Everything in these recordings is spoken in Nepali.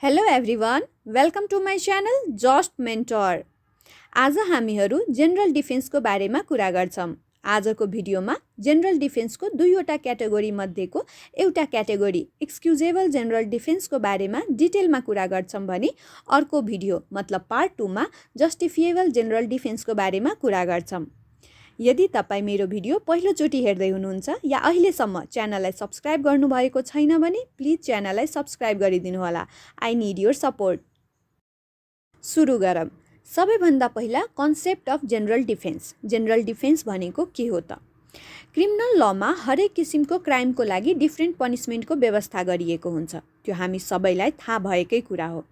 Hello everyone, welcome to my channel Just Mentor. आज हामीहरू जेनरल डिफेन्सको बारेमा कुरा गर्छौँ। आजको भिडियोमा जेनरल डिफेन्सको दुईवटा क्याटेगोरी मध्येको एउटा क्याटेगोरी एक्सक्युजेबल जेनरल डिफेन्सको बारेमा डिटेलमा कुरा गर्छौँ भने अर्को भिडियो मतलब पार्ट 2 मा जस्टिफिएबल जेनरल डिफेन्सको बारेमा कुरा गर्छौँ। यदि तपाईँ मेरो भिडियो पहिलोचोटि हेर्दै हुनुहुन्छ या अहिलेसम्म च्यानललाई सब्स्क्राइब गर्नुभएको छैन भने प्लिज च्यानललाई सब्स्क्राइब गरिदिनु होला। I need your support. सुरु गरौँ। सबैभन्दा पहिला concept of general defence. General defence भनेको के हो त? क्रिमिनल लमा हरेक किसिमको क्राइमको लागि डिफ्रेन्ट पनिसमेन्टको व्यवस्था गरिएको हुन्छ। त्यो हामी सबैलाई थाहा भएकै कुरा हो।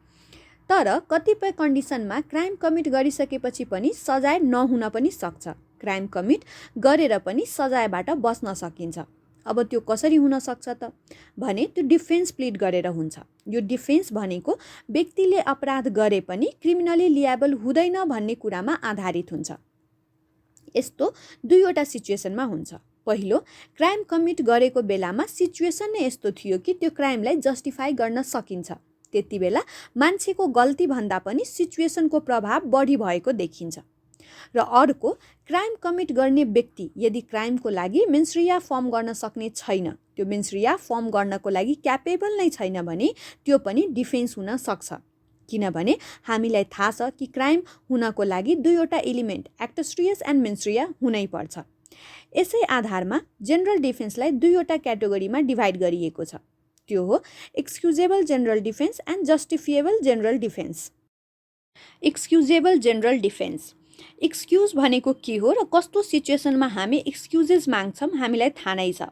तर कतिपय कन्डिसनमा क्राइम कमिट गरिसकेपछि पनि सजाय नहुन पनि सक्छ। क्राइम कमिट गरेर पनि सजायबाट बच्न सकिन्छ। अब त्यो कसरी हुन सक्छ त भने त्यो डिफेन्स प्लिड गरेर हुन्छ। यो डिफेन्स भनेको व्यक्तिले अपराध गरे पनि क्रिमिनली लिएबल हुँदैन भन्ने कुरामा आधारित हुन्छ। यस्तो दुईवटा सिचुएसनमा हुन्छ। पहिलो, क्राइम कमिट गरेको बेलामा सिचुएसन नै यस्तो थियो कि त्यो क्राइमलाई जस्टिफाई गर्न सकिन्छ। त्यति बेला मान्छेको गल्ती भन्दा पनि सिचुएसनको प्रभाव बढी भएको देखिन्छ। र अर्को, क्राइम कमिट गर्ने व्यक्ति यदि क्राइमको लागि मेन्सरिया फर्म गर्न सक्ने छैन, त्यो मेन्सरिया फर्म गर्नको लागि क्यापेबल नै छैन भने त्यो पनि डिफेन्स हुन सक्छ। किनभने हामीलाई थाहा छ कि क्राइम हुनको लागि दुईवटा एलिमेन्ट एक्टोस्ट्रियस एन्ड मेन्सरिया हुनै पर्छ। यसै आधारमा जेनरल डिफेन्सलाई दुईवटा क्याटेगोरीमा डिभाइड गरिएको छ। त्यो हो excusable general defence and justifiable general defence. Excusable general defence. Excuse भनेको के हो र कस्तो सिचुएसनमा हामी एक्सक्युजेस माग्छौँ हामीलाई थाहा नै छ।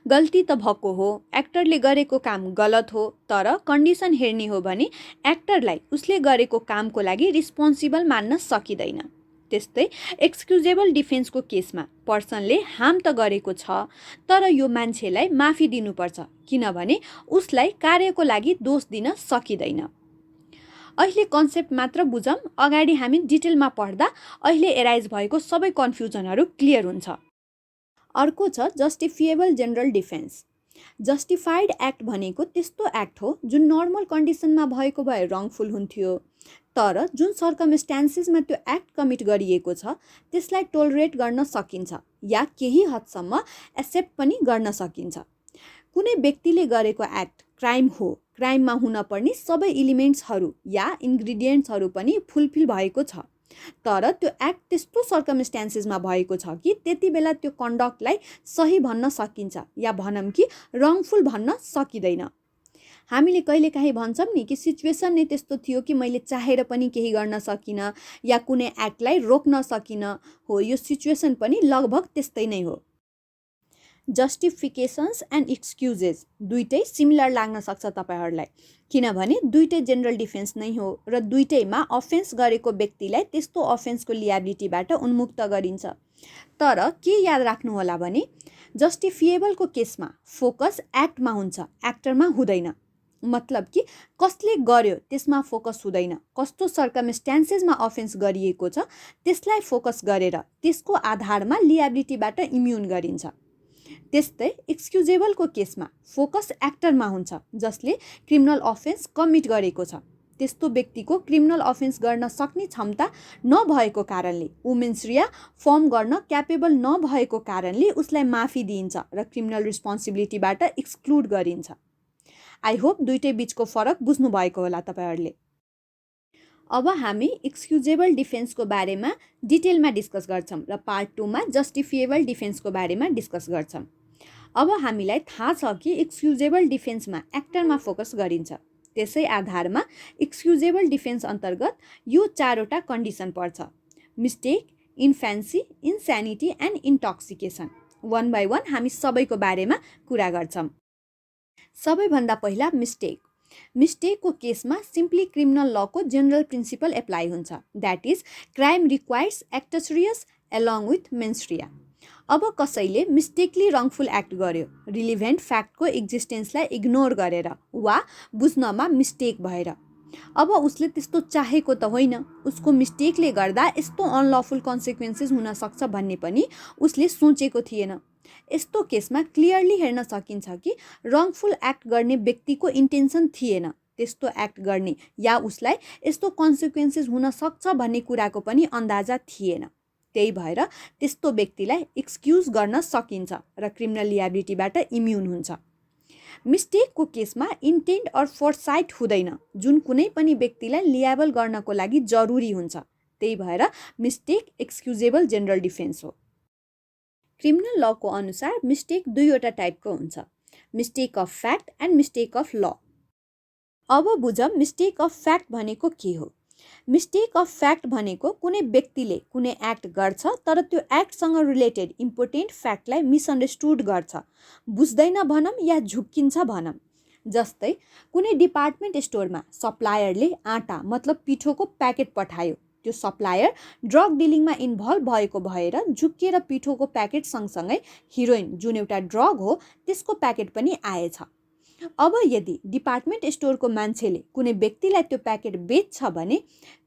गल्ती त भएको हो, एक्टरले गरेको काम गलत हो, तर कन्डिसन हेर्ने हो भने एक्टरलाई उसले गरेको कामको लागि रिस्पोन्सिबल मान्न सकिँदैन। त्यस्तै एक्सक्युजेबल डिफेन्सको केसमा पर्सनले हार्म त गरेको छ, तर यो मान्छेलाई माफी दिनुपर्छ किनभने उसलाई कार्यको लागि दोष दिन सकिँदैन। अहिले कन्सेप्ट मात्र बुझौँ, अगाडि हामी डिटेलमा पढ्दा अहिले एराइज भएको सबै कन्फ्युजनहरू क्लियर हुन्छ। अर्को छ justifiable general defence. Justified act भनेको त्यस्तो एक्ट हो जुन नर्मल कन्डिसनमा भएको भए रङफुल हुन्थ्यो, तर जुन सर्कमस्टान्सेसमा त्यो एक्ट कमिट गरिएको छ त्यसलाई टोलरेट गर्न सकिन्छ या केही हदसम्म एक्सेप्ट पनि गर्न सकिन्छ। कुनै व्यक्तिले गरेको एक्ट क्राइम हो, क्राइममा हुन पर्ने सबै एलिमेन्ट्सहरू या इन्ग्रिडियन्ट्सहरू पनि फुलफिल भएको छ, तर त्यो एक्ट त्यस्तो सर्कमस्टान्सेसमा भएको छ कि त्यति बेला त्यो कन्डक्टलाई सही भन्न सकिन्छ या भनौँ कि रङफुल भन्न सकिँदैन। हामीले कहिलेकाहीँ भन्छौँ नि कि सिचुएसन नै त्यस्तो थियो कि मैले चाहेर पनि केही गर्न सकिनँ या कुनै एक्टलाई रोक्न सकिनँ। हो, यो सिचुएसन पनि लगभग त्यस्तै नै हो। जस्टिफिकेसन्स एन्ड एक्सक्युजेस दुइटै सिमिलर लाग्न सक्छ तपाईहरूलाई, किनभने दुइटै जेनरल डिफेन्स नै हो र दुइटैमा अफेन्स गरेको व्यक्तिलाई त्यस्तो अफेन्सको लियाबिलिटीबाट उन्मुक्त गरिन्छ। तर के याद राख्नु होला भने जस्टिफिएबलको केसमा फोकस एक्टमा हुन्छ, एक्टरमा हुँदैन। मतलब कि कसले गर्यो त्यसमा फोकस हुँदैन, कस्तो सर्कमस्टान्सेसमा अफेन्स गरिएको छ त्यसलाई फोकस गरेर त्यसको आधारमा लियाबिलिटीबाट इम्युन गरिन्छ। त्यस्तै एक्सक्युजेबलको केसमा फोकस एक्टरमा हुन्छ जसले क्रिमिनल अफेन्स कमिट गरेको छ। त्यस्तो व्यक्तिको क्रिमिनल अफेन्स गर्न सक्ने क्षमता नभएको कारणले, ऊ मेन्सरिया फर्म गर्न क्यापेबल नभएको कारणले उसलाई माफी दिइन्छ र क्रिमिनल रिस्पोन्सिबिलिटीबाट एक्सक्लुड गरिन्छ। आई होप दुइटै बिचको फरक बुझ्नु भएको होला तपाईहरूले। अब हामी एक्सक्युजेबल डिफेन्सको बारेमा डिटेलमा डिस्कस गर्छौँ र पार्ट 2 मा जस्टिफिएबल डिफेन्सको बारेमा डिस्कस गर्छौँ। अब हामीलाई थाहा छ कि एक्सक्युजेबल डिफेन्समा एक्टरमा फोकस गरिन्छ। त्यसै आधारमा एक्सक्युजेबल डिफेन्स अन्तर्गत यो चारवटा कन्डिसन पर्छ: mistake, infancy, insanity and intoxication. One by one हामी सबैको बारेमा कुरा गर्छौँ। सबैभन्दा पहिला मिस्टेक। मिस्टेकको केसमा सिम्पली क्रिमिनल लको जेनरल प्रिन्सिपल एप्लाई हुन्छ, that is crime requires actus reus along with mens rea. अब कसैले मिस्टेकली रङफुल एक्ट गर्यो, रिलिभेन्ट फ्याक्टको एक्जिस्टेन्सलाई इग्नोर गरेर वा बुझ्नमा मिस्टेक भएर। अब उसले त्यस्तो चाहेको त होइन, उसको मिस्टेकले गर्दा यस्तो अनलफुल कन्सिक्वेन्सेस हुन सक्छ भन्ने पनि उसले सोचेको थिएन। यस्तो केसमा क्लियरली हेर्न सकिन्छ कि रङफुल एक्ट गर्ने व्यक्तिको इन्टेन्सन थिएन, त्यस्तो एक्ट गर्ने या उसलाई यस्तो कन्सिक्वेन्सेस हुन सक्छ भन्ने कुराको पनि अन्दाजा थिएन। त्यही भएर त्यस्तो व्यक्तिलाई एक्सक्युज गर्न सकिन्छ र क्रिमिनल लियाबिलिटीबाट इम्युन हुन्छ। मिस्टेकको केसमा इन्टेन्ट अर फोरसाइट हुँदैन, जुन कुनै पनि व्यक्तिलाई लियाबल गर्नको लागि जरुरी हुन्छ। त्यही भएर मिस्टेक एक्सक्युजेबल जेनरल डिफेन्स हो। क्रिमिनल लको अनुसार मिस्टेक दुईवटा टाइपको हुन्छ, mistake of fact and mistake of ल। अब बुझौँ मिस्टेक अफ फ्याक्ट भनेको के हो। मिस्टेक अफ फ्याक्ट भनेको कुनै व्यक्तिले कुनै एक्ट गर्छ तर त्यो एक्टसँग रिलेटेड इम्पोर्टेन्ट फ्याक्टलाई मिसअन्डरस्टुड गर्छ, बुझ्दैन भनौँ या झुक्किन्छ भनौँ। जस्तै कुनै डिपार्टमेन्ट स्टोरमा सप्लायरले आँटा मतलब पिठोको प्याकेट पठायो, त्यो सप्लायर ड्रग डिलिङमा इन्भल्भ भएको भएर झुक्किएर पिठोको प्याकेट सँगसँगै हिरोइन जुन एउटा ड्रग हो त्यसको प्याकेट पनि आएछ। अब यदि डिपार्टमेन्ट स्टोरको मान्छेले कुनै व्यक्तिलाई त्यो प्याकेट बेच्छ भने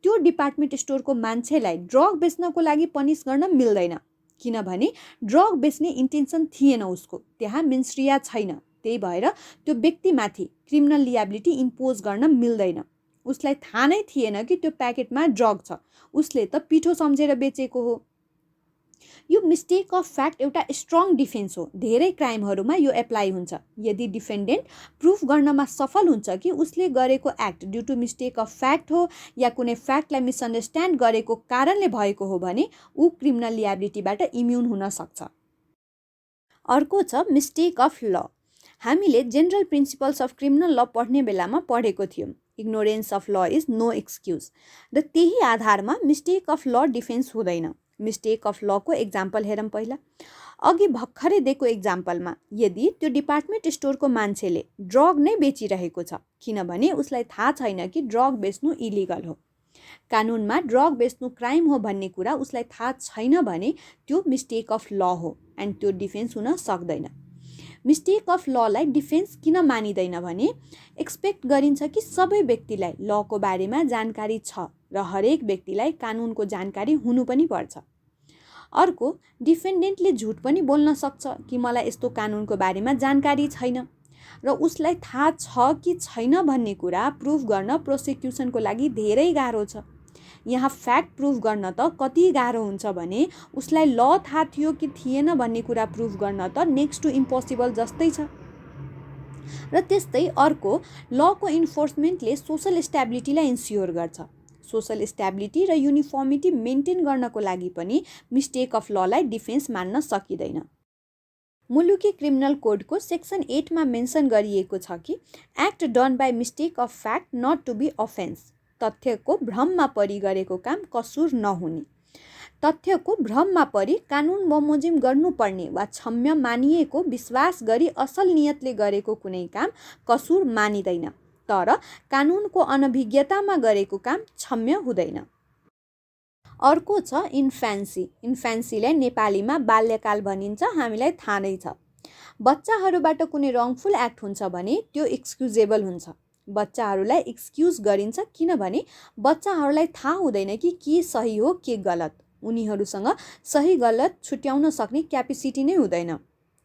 त्यो डिपार्टमेन्ट स्टोरको मान्छेलाई ड्रग बेच्नको लागि पनिस गर्न मिल्दैन, किनभने ड्रग बेच्ने इन्टेन्सन थिएन उसको, त्यहाँ मेन्सरिया छैन। त्यही भएर त्यो व्यक्तिमाथि क्रिमिनल लियाबिलिटी इम्पोज गर्न मिल्दैन। उसलाई थाहा नै थिएन कि त्यो प्याकेटमा ड्रग छ, उसले त पिठो सम्झेर बेचेको हो। यो मिस्टेक अफ फ्याक्ट एउटा स्ट्रङ डिफेन्स हो। धेरै क्राइमहरूमा यो एप्लाई हुन्छ। यदि डिफेन्डेन्ट प्रुफ गर्नमा सफल हुन्छ कि उसले गरेको act due to mistake of fact हो या कुनै फ्याक्टलाई मिसअन्डरस्ट्यान्ड गरेको कारणले भएको हो भने ऊ क्रिमिनल लियाबिलिटीबाट इम्युन हुन सक्छ। अर्को छ मिस्टेक अफ ल। हामीले जेनरल प्रिन्सिपल्स अफ क्रिमिनल ल पढ्ने बेलामा पढेको थियौँ, इग्नोरेन्स अफ ल इज नो एक्सक्युज, र त्यही आधारमा मिस्टेक अफ ल डिफेन्स हुँदैन। मिस्टेक अफ लको एक्जाम्पल हेरौँ पहिला। अघि भर्खरै दिएको एक्जाम्पलमा यदि त्यो डिपार्टमेन्ट स्टोरको मान्छेले ड्रग नै बेचिरहेको छ, किनभने उसलाई थाहा छैन कि ड्रग बेच्नु इलिगल हो, कानुनमा ड्रग बेच्नु क्राइम हो भन्ने कुरा उसलाई थाहा छैन भने त्यो मिस्टेक अफ ल हो एन्ड त्यो डिफेन्स हुन सक्दैन। मिस्टेक अफ ललाई डिफेन्स किन मानिँदैन भने एक्सपेक्ट गरिन्छ कि सबै व्यक्तिलाई लको बारेमा जानकारी छ र हरेक व्यक्तिलाई कानुनको जानकारी हुनु पनि पर्छ। अर्को, डिफेन्डेन्टले झुट पनि बोल्न सक्छ कि मलाई यस्तो कानुनको बारेमा जानकारी छैन, र उसलाई थाहा छ कि छैन भन्ने कुरा प्रुफ गर्न प्रोसिक्युसनको लागि धेरै गाह्रो छ। यहाँ फ्याक्ट प्रुफ गर्न त कति गाह्रो हुन्छ भने उसलाई ल थाहा थियो कि थिएन भन्ने कुरा प्रुफ गर्न त नेक्स्ट टु इम्पोसिबल जस्तै छ। र त्यस्तै अर्को, लको इन्फोर्समेन्टले सोसल स्टेबिलिटीलाई इन्स्योर गर्छ। सोसल स्टेबिलिटी र युनिफर्मिटी मेन्टेन गर्नको लागि पनि मिस्टेक अफ ललाई डिफेन्स मान्न सकिँदैन। मुलुकी क्रिमिनल कोडको सेक्सन 8 मा मेन्सन गरिएको छ कि act done by mistake of fact not to be offence, तथ्यको भ्रममा परि गरेको काम कसुर नहुने। तथ्यको भ्रममा परि कानुन बमोजिम गर्नुपर्ने वा क्षम्य मानिएको विश्वास गरी असल नियतले गरेको कुनै काम कसुर मानिँदैन, तर कानुनको अनभिज्ञतामा गरेको काम क्षम्य हुँदैन। अर्को छ इन्फ्यान्सी। इन्फ्यान्सीलाई नेपालीमा बाल्यकाल भनिन्छ, हामीलाई थाहा नै छ। बच्चाहरूबाट कुनै रङफुल एक्ट हुन्छ भने त्यो एक्सक्युजेबल हुन्छ। बच्चाहरूलाई एक्सक्युज गरिन्छ किनभने बच्चाहरूलाई थाहा हुँदैन कि के सही हो के गलत, उनीहरूसँग सही गलत छुट्याउन सक्ने क्यापेसिटी नै हुँदैन।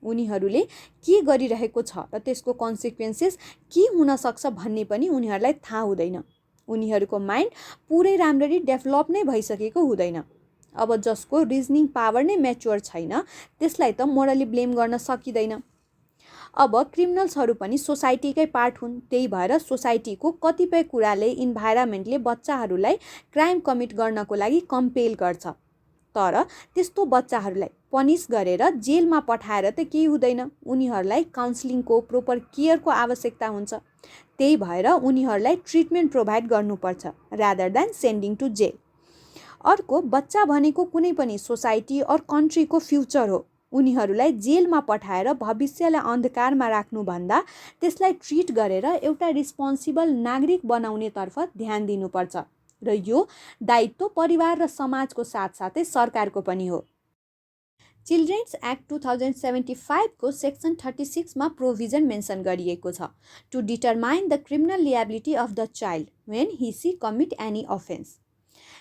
उनीहरूले के गरिरहेको छ र त्यसको कन्सिक्वेन्सेस के हुन सक्छ भन्ने पनि उनीहरूलाई थाहा हुँदैन। उनीहरूको माइन्ड पुरै राम्ररी डेभलप नै भइसकेको हुँदैन। अब जसको रिजनिङ पावर नै म्याच्योर छैन त्यसलाई त मोरली ब्लेम गर्न सकिँदैन। अब क्रिमिनल्सहरू पनि सोसाइटीकै पार्ट हुन्, त्यही भएर सोसाइटीको कतिपय कुराले, इन्भाइरोमेन्टले बच्चाहरूलाई क्राइम कमिट गर्नको लागि कम्पेल गर्छ, तर त्यस्तो बच्चाहरूलाई पनिस गरेर जेलमा पठाएर त केही हुँदैन। उनीहरूलाई काउन्सिलिङको, प्रोपर केयरको आवश्यकता हुन्छ। त्यही भएर उनीहरूलाई ट्रिटमेन्ट प्रोभाइड गर्नुपर्छ rather than sending to jail. अर्को, बच्चा भनेको कुनै पनि सोसाइटी और कन्ट्रीको फ्युचर हो। उनीहरूलाई जेलमा पठाएर भविष्यलाई अन्धकारमा राख्नुभन्दा त्यसलाई ट्रिट गरेर एउटा रिस्पोन्सिबल नागरिक बनाउनेतर्फ ध्यान दिनुपर्छ, र यो दायित्व परिवार र समाजको साथसाथै सरकारको पनि हो। चिल्ड्रेन्स एक्ट 2075 को सेक्सन 36 मा प्रोभिजन मेन्सन गरिएको छ, to determine the criminal liability of the child when he she commit any offence.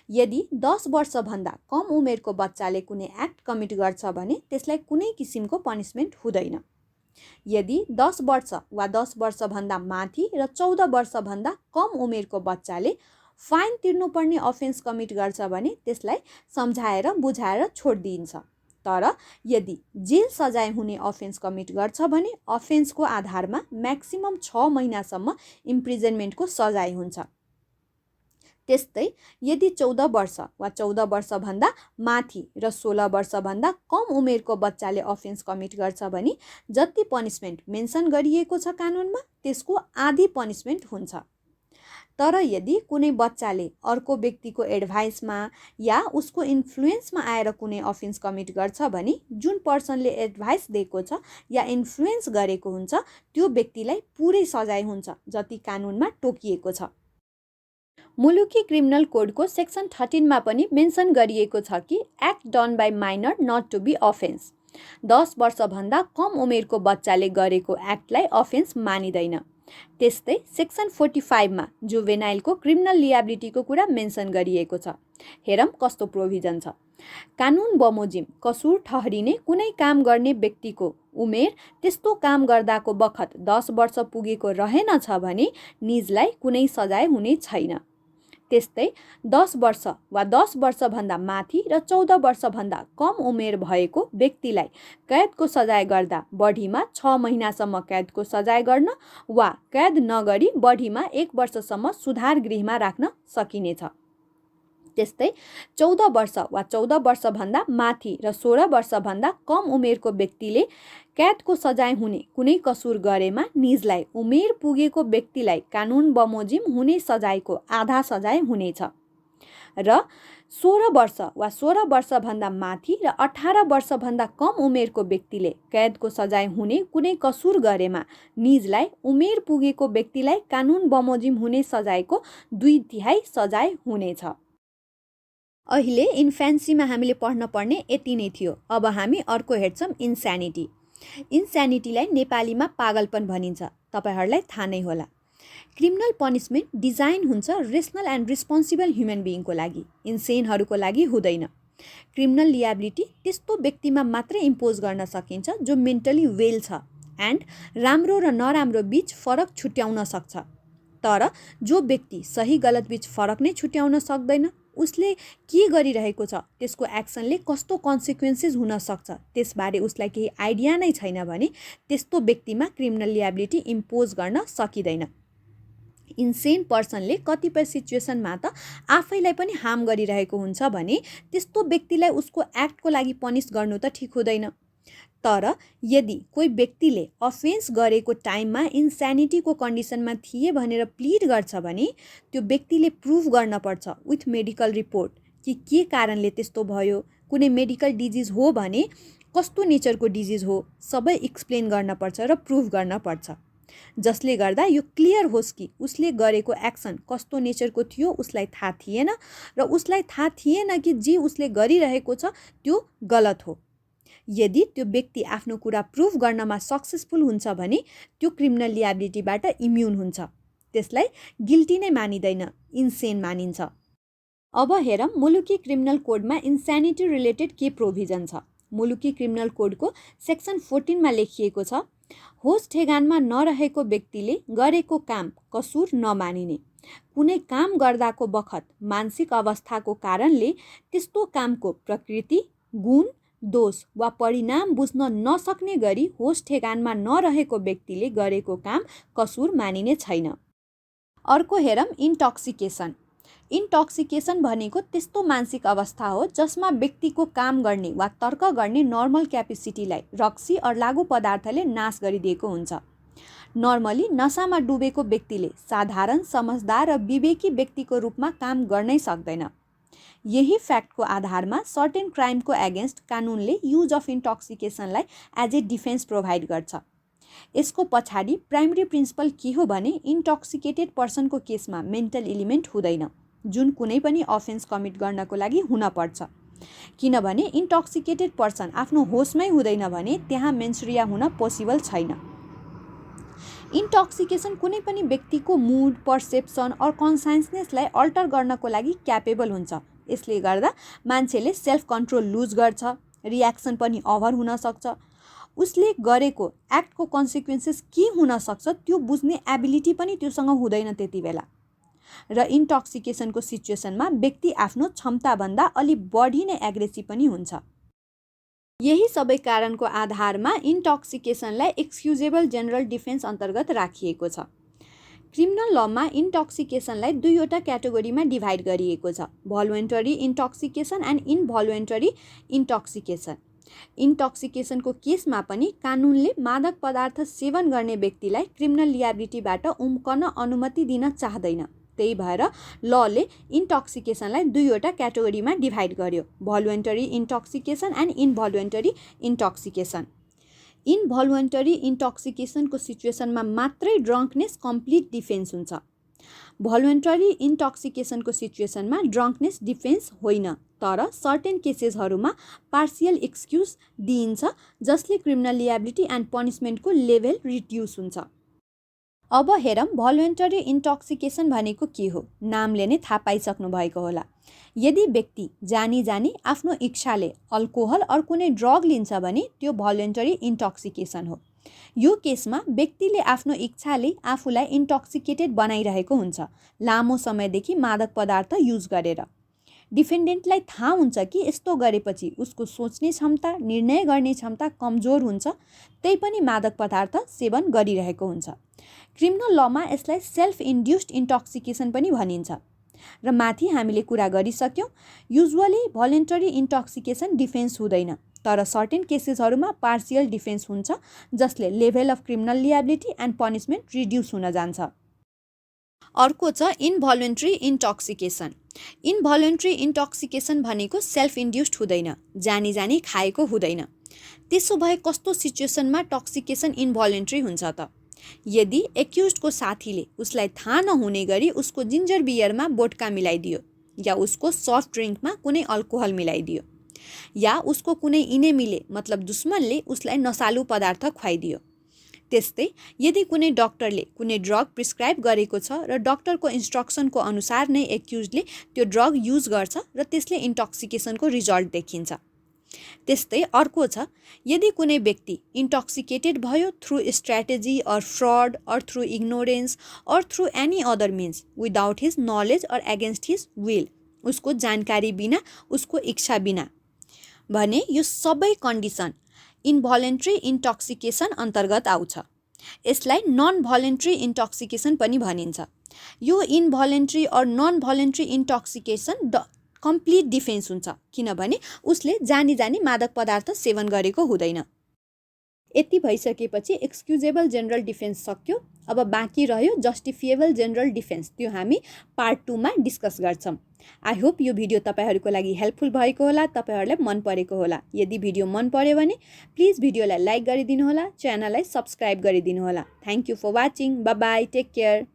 यदि 10 वर्षभन्दा कम उमेरको बच्चाले कुनै एक्ट कमिट गर्छ भने त्यसलाई कुनै किसिमको पनिसमेन्ट हुँदैन। यदि 10 वर्ष वा 10 वर्षभन्दा माथि र 14 वर्षभन्दा कम उमेरको बच्चाले फाइन तिर्नुपर्ने अफेन्स कमिट गर्छ भने त्यसलाई सम्झाएर बुझाएर छोडिदिन्छ। तर यदि जेल सजाय हुने अफेन्स कमिट गर्छ भने अफेन्सको आधारमा म्याक्सिमम 6 महिनासम्म इम्प्रिजनमेन्टको सजाय हुन्छ। त्यस्तै यदि 14 वर्ष वा 14 वर्षभन्दा माथि र 16 वर्षभन्दा कम उमेरको बच्चाले अफेन्स कमिट गर्छ भने जति पनिसमेन्ट मेन्सन गरिएको छ कानुनमा त्यसको आधी पनिसमेन्ट हुन्छ। तर यदि कुनै बच्चाले अर्को व्यक्तिको एडभाइसमा या उसको इन्फ्लुएन्समा आएर कुनै अफेन्स कमिट गर्छ भने जुन पर्सनले एडभाइस दिएको छ या इन्फ्लुएन्स गरेको हुन्छ त्यो व्यक्तिलाई पुरै सजाय हुन्छ जति कानुनमा तोकिएको छ। मुलुकी क्रिमिनल कोडको सेक्सन 13 मा पनि मेन्सन गरिएको छ कि act done by minor not to be offence. 10 वर्षभन्दा कम उमेरको बच्चाले गरेको एक्टलाई अफेन्स मानिँदैन। त्यस्तै सेक्सन 45 मा जुभेनाइलको क्रिमिनल लियाबिलिटीको कुरा मेन्सन गरिएको छ। हेरौँ कस्तो प्रोभिजन छ। कानुन बमोजिम कसुर ठहरिने कुनै काम गर्ने व्यक्तिको उमेर त्यस्तो काम गर्दाको बखत 10 वर्ष पुगेको रहेनछ भने निजलाई कुनै सजाय हुने छैन। त्यस्तै 10 वर्ष वा 10 वर्षभन्दा माथि र 14 वर्षभन्दा कम उमेर भएको व्यक्तिलाई कैदको सजाय गर्दा बढीमा 6 महिनासम्म कैदको सजाय गर्न वा कैद नगरी बढीमा 1 वर्षसम्म सुधार गृहमा राख्न सकिनेछ। त्यस्तै 14 वर्ष वा 14 वर्षभन्दा माथि र 16 वर्षभन्दा कम उमेरको व्यक्तिले कैदको सजाय हुने कुनै कसुर गरेमा निजलाई उमेर पुगेको व्यक्तिलाई कानुन बमोजिम हुने सजायको आधा सजाय हुनेछ। र 16 वर्ष वा 16 वर्षभन्दा माथि र 18 वर्षभन्दा कम उमेरको व्यक्तिले कैदको सजाय हुने कुनै कसुर गरेमा निजलाई उमेर पुगेको व्यक्तिलाई कानुन बमोजिम हुने सजायको 2/3 सजाय हुनेछ। अहिले इन्फ्यान्सीमा हामीले पढ्न पर्ने यति नै थियो। अब हामी अर्को हेर्छौँ इन्स्यानिटी। इन्स्यानिटीलाई नेपालीमा पागलपन भनिन्छ। तपाईहरूलाई थाहा नै होला। क्रिमिनल पनिसमेन्ट डिजाइन हुन्छ रेसनल एन्ड रिस्पोन्सिबल ह्युमन बिइङको लागि, इन्सेनहरूको लागि हुँदैन। क्रिमिनल लियाबिलिटी त्यस्तो व्यक्तिमा मात्रै इम्पोज गर्न सकिन्छ जो मेन्टली वेल छ एन्ड राम्रो र नराम्रो बीच फरक छुट्याउन सक्छ। तर जो व्यक्ति सही गलत बीच फरक नै छुट्याउन सक्दैन, उसले के गरिरहेको छ, त्यसको एक्सनले कस्तो कन्सिक्वेन्सेस हुन सक्छ त्यसबारे उसलाई केही आइडिया नै छैन भने त्यस्तो व्यक्तिमा क्रिमिनल लियाबिलिटी इम्पोज गर्न सकिँदैन। इन्सेन पर्सनले कतिपय सिचुएसनमा त आफैलाई पनि हार्म गरिरहेको हुन्छ भने त्यस्तो व्यक्तिलाई उसको एक्टको लागि पनिस गर्नु त ठिक हुँदैन। तर यदि कोही व्यक्तिले अफेन्स गरेको टाइममा इन्स्यानिटीको कन्डिसनमा थिए भनेर प्लिड गर्छ भने त्यो व्यक्तिले प्रुभ गर्न पर्छ विथ मेडिकल रिपोर्ट कि के कारणले त्यस्तो भयो, कुनै मेडिकल डिजिज हो भने कस्तो नेचरको डिजिज हो, सबै एक्सप्लेन गर्न पर्छ र प्रुभ गर्न पर्छ, जसले गर्दा यो क्लियर होस् कि उसले गरेको एक्सन कस्तो नेचरको थियो उसलाई थाहा थिएन र उसलाई थाहा थिएन कि जे उसले गरिरहेको छ त्यो गलत हो। यदि त्यो व्यक्ति आफ्नो कुरा प्रुभ गर्नमा सक्सेसफुल हुन्छ भने त्यो क्रिमिनल लियाबिलिटीबाट इम्युन हुन्छ। त्यसलाई गिल्टी नै मानिँदैन, इन्सेन मानिन्छ। अब हेरौँ मुलुकी क्रिमिनल कोडमा इन्स्यानिटी रिलेटेड के प्रोभिजन छ। मुलुकी क्रिमिनल कोडको सेक्सन 14 मा लेखिएको छ, होस ठेगानमा नरहेको व्यक्तिले गरेको काम कसुर नमानिने, कुनै काम गर्दाको बखत मानसिक अवस्थाको कारणले त्यस्तो कामको प्रकृति, गुण, दोष वा परिणाम बुझ्न नसक्ने गरी होस ठेगानमा नरहेको व्यक्तिले गरेको काम कसुर मानिने छैन। अर्को हेरौँ इन्टक्सिकेसन। इन्टक्सिकेसन भनेको त्यस्तो मानसिक अवस्था हो जसमा व्यक्तिको काम गर्ने वा तर्क गर्ने नर्मल क्यापेसिटीलाई रक्सी अर लागु पदार्थले नाश गरिदिएको हुन्छ। नर्मली नसामा डुबेको व्यक्तिले साधारण समझदार र विवेकी व्यक्तिको रूपमा काम गर्नै सक्दैन। यही फ्याक्टको आधारमा सर्टेन क्राइमको एगेन्स्ट कानुनले युज अफ इन्टक्सिकेसनलाई एज ए डिफेन्स प्रोभाइड गर्छ। यसको पछाडि प्राइमरी प्रिन्सिपल के हो भने इन्टक्सिकेटेड पर्सनको केसमा मेन्टल एलिमेन्ट हुँदैन, जुन कुनै पनि अफेन्स कमिट गर्नको लागि हुनपर्छ। किनभने इन्टक्सिकेटेड पर्सन आफ्नो होसमै हुँदैन भने त्यहाँ मेन्सुरिया हुन पोसिबल छैन। इन्टक्सिकेसन कुनै पनि व्यक्तिको मुड, पर्सेप्सन अर कन्साइन्सनेसलाई अल्टर गर्नको लागि क्यापेबल हुन्छ। यसले गर्दा मान्छेले सेल्फ कन्ट्रोल लुज गर्छ, रियाक्सन पनि ओभर हुन सक्छ। उसले गरेको एक्टको कन्सिक्वेन्सेस के हुन सक्छ त्यो बुझ्ने एबिलिटी पनि त्योसँग हुँदैन त्यति बेला। र इन्टक्सिकेसनको सिचुएसनमा व्यक्ति आफ्नो क्षमताभन्दा अलि बढी नै एग्रेसिभ पनि हुन्छ। यही सबै कारणको आधारमा इन्टक्सिकेसनलाई एक्सक्युजेबल जेनरल डिफेन्स अन्तर्गत राखिएको छ। क्रिमिनल लमा इन्टक्सिकेसनलाई दुईवटा क्याटेगोरीमा डिभाइड गरिएको छ, भोलुन्टरी इन्टक्सिकेसन एन्ड इनभोलुन्टरी इन्टक्सिकेसन। इन्टक्सिकेसनको केसमा पनि कानुनले मादक पदार्थ सेवन गर्ने व्यक्तिलाई क्रिमिनल लियाबिलिटीबाट उम्कन अनुमति दिन चाहदैन। त्यही भएर लले इन्टक्सिकेसनलाई दुईवटा क्याटेगोरीमा डिभाइड गर्यो, भोलुन्टरी इन्टक्सिकेसन एन्ड इनभोलुन्टरी इन्टक्सिकेसन। इनभोलुन्टरी इन्टक्सिकेसनको सिचुएसनमा मात्रै ड्रङ्कनेस कम्प्लिट डिफेन्स हुन्छ। भोलुन्टरी इन्टक्सिकेसनको सिचुएसनमा ड्रङ्कनेस डिफेन्स होइन, तर सर्टेन केसेसहरूमा पार्सियल एक्सक्युज दिइन्छ जसले क्रिमिनल लियाबिलिटी एन्ड पनिसमेन्टको लेभल रिड्युस हुन्छ। अब हेरौँ भोलुन्टरी इन्टक्सिकेसन भनेको के हो। नामले नै थाहा पाइसक्नु भएको होला। यदि व्यक्ति जानी जानी आफ्नो इच्छाले अल्कोहल अर कुनै ड्रग लिन्छ भने त्यो भोलुन्टरी इन्टक्सिकेसन हो। यो केसमा व्यक्तिले आफ्नो इच्छाले आफूलाई इन्टक्सिकेटेड बनाइरहेको हुन्छ, लामो समयदेखि मादक पदार्थ युज गरेर। डिफेन्डेन्टलाई थाहा हुन्छ कि यस्तो गरेपछि उसको सोच्ने क्षमता, निर्णय गर्ने क्षमता कमजोर हुन्छ, त्यही पनि मादक पदार्थ सेवन गरिरहेको हुन्छ। क्रिमिनल लमा यसलाई सेल्फ इन्ड्युस्ड इन्टक्सिकेसन पनि भनिन्छ। र माथि हामीले कुरा गरिसक्यौँ, युजुअली भोलुन्टरी इन्टक्सिकेसन डिफेन्स हुँदैन, तर सर्टेन केसेसहरूमा पार्सियल डिफेन्स हुन्छ जसले level of criminal liability and punishment reduce हुन जान्छ। अर्को छ इनभोलुन्टरी इन्टक्सिकेसन। इनभोलुन्टरी इन्टक्सिकेसन भनेको सेल्फ इन्ड्युस्ड हुँदैन, जानी जानी खाएको हुँदैन। त्यसो भए कस्तो सिचुएसनमा टक्सिकेसन इनभोलुन्टरी हुन्छ त? यदि एक्युज्डको साथीले उसलाई थाहा नहुने गरी उसको जिन्जर बियरमा बोटका मिलाइदियो, या उसको सफ्ट ड्रिङ्कमा कुनै अल्कोहल मिलाइदियो, या उसको कुनै इनेमीले मतलब दुश्मनले उसलाई नसालु पदार्थ खुवाइदियो। त्यस्तै यदि कुनै डक्टरले कुनै ड्रग प्रिस्क्राइब गरेको छ र डक्टरको इन्स्ट्रक्सनको अनुसार नै एक्युज्डले त्यो ड्रग युज गर्छ र त्यसले इन्टक्सिकेसनको रिजल्ट देखिन्छ। त्यस्तै अर्को छ, यदि कुनै व्यक्ति इन्टक्सिकेटेड भयो through strategy or fraud or through ignorance or through any other means without his knowledge or against his will, उसको जानकारी बिना, उसको इच्छा बिना, भने यो सबै कन्डिसन इनभोलुन्टरी इन्टक्सिकेसन अन्तर्गत आउँछ। यसलाई नन भोलुन्टरी इन्टक्सिकेसन पनि भनिन्छ। यो इनभोलुन्टरी अर नन भोलुन्टरी इन्टक्सिकेसन कम्प्लिट डिफेन्स हुन्छ, किनभने उसले जानी जानी मादक पदार्थ सेवन गरेको हुँदैन। यति भइसकेपछि एक्सक्युजेबल जेनरल डिफेन्स सक्यो। अब बाँकी रह्यो जस्टिफिएबल जेनरल डिफेन्स, त्यो हामी पार्ट 2 मा डिस्कस गर्छौँ। आई होप यो भिडियो तपाईँहरूको लागि हेल्पफुल भएको होला, तपाईँहरूलाई मन परेको होला। यदि भिडियो मन पर्यो भने प्लिज भिडियोलाई लाइक गरिदिनु होला, च्यानललाई सब्सक्राइब गरिदिनु होला। Thank you for watching. Bye bye, take care.